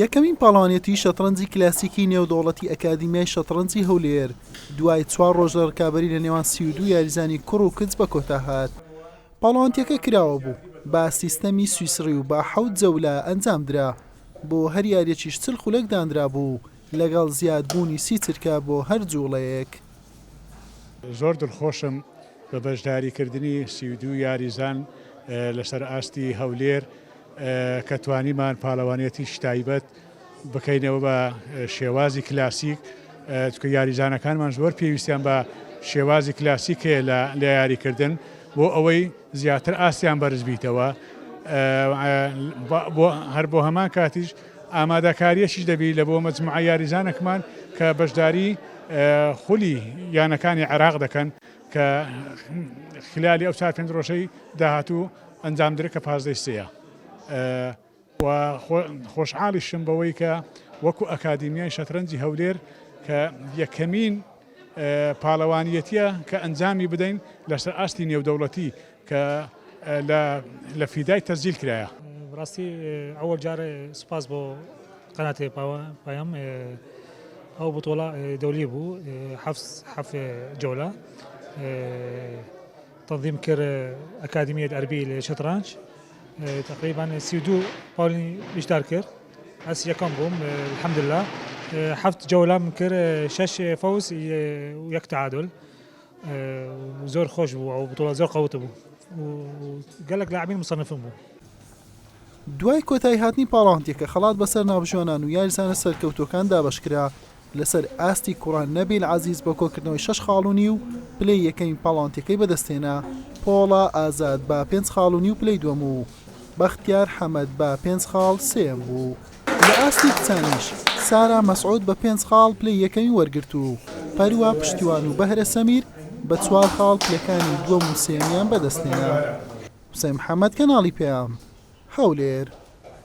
یەکەمین پاڵەوانێتی شەترەنجی کلاسیکی نێودەوڵەتی ئەکادیمیای شەترەنجی هەولێر دوای 4 ڕۆژ لە ڕکابەری لە نێوان 32 یاریزانی کوڕ و کچ بە کۆتا هات. پاڵەوانتیەکە کراوە بوو با سیستەمی سویسری و با 7 جەولە ئەنجام درا بۆ هەر یاریەکیش 40 خولەک دانرا بوو لەگەڵ زیادبوونی 30 چرکە بۆ هەر جوڵەیەک. زۆر دڵخۆشم بە بەشداریکردنی 32 یاریزان لەسەر ئاستی هەولێر کە توانیمان پاڵەوانێتی تایبەت بکەینەوە بە شێوازی کلاسیک، چکە یاریزانەکانمان زۆر پێویستیان بە شێوازی کلاسیکێ لە یاریکردن بۆ ئەوەی زیاتر ئاستیان بەرز بیتەوە. هەر بۆ هەمان کاتیش ئامادەکاریەشیش دەبی لە بۆ مەجموعە یاریزانێکمان کە بەشداری خولی یانەکانی عێراق دەکەن کە خلالی ئەو 4-5 ڕۆژەی داهاتوو ئەنجام درێت کە 15 سەیە. و خۆشحاڵیشم بەوەی کە وەکو ئەکادیمیای شەترەنجی هەولێر کە یەکەمین پاڵەوانیەتیە کە ئەنجامی بدەین لەسەر ئاستی نێودەوڵەتی کە لە فیدای تەسجیل کرایە. ڕاستی ئەوە جارە سوپاس بۆ قەناتێ پایم ئەو بتۆڵە دەولی بوو 7 جەولە تەنظیم کرد ئەکادیمیای ئەربی لە شەترەنج تقریبا 32 پاڵی بیشتر کرد. ئەس یەکەم بووم الحەمدلله 7 جەولەم کرد 6 فەوز و 1 تعادل زۆر خۆش بوو ئەو بتۆڵە زۆر قەوتە بوو و گەلێک لاعبین مصنفم بوو. دوای کۆتایی هاتنی پاڵەوانتیەکە خەڵات بەسەر ناوژوانان و یاریزانە سەرکەوتوەکان دابەشکرا لەسەر ئاستی کوڕان نەبیل عەزیز بە کۆکردنەوەی 6 خاڵونی و پلەی یەکەمی پاڵەوانتیەکەی بەدەستێنا. پۆڵە ئازاد بە 5 خاڵونی و پلەی دووەم و بەختیار حەمەد بە 5 خاڵ سێم بوو. لە ئاستی کچانیش سارا مەسعود بە 5 خاڵ پلەی یەکەمی وەرگرت و پەروە پشتیوان و بەهرە سەمیر بە 4 خاڵ پلەکانی دووەم و سێمیان بەدەستێنا. حوسێن محەممەد کەناڵی پێیام هەولێر.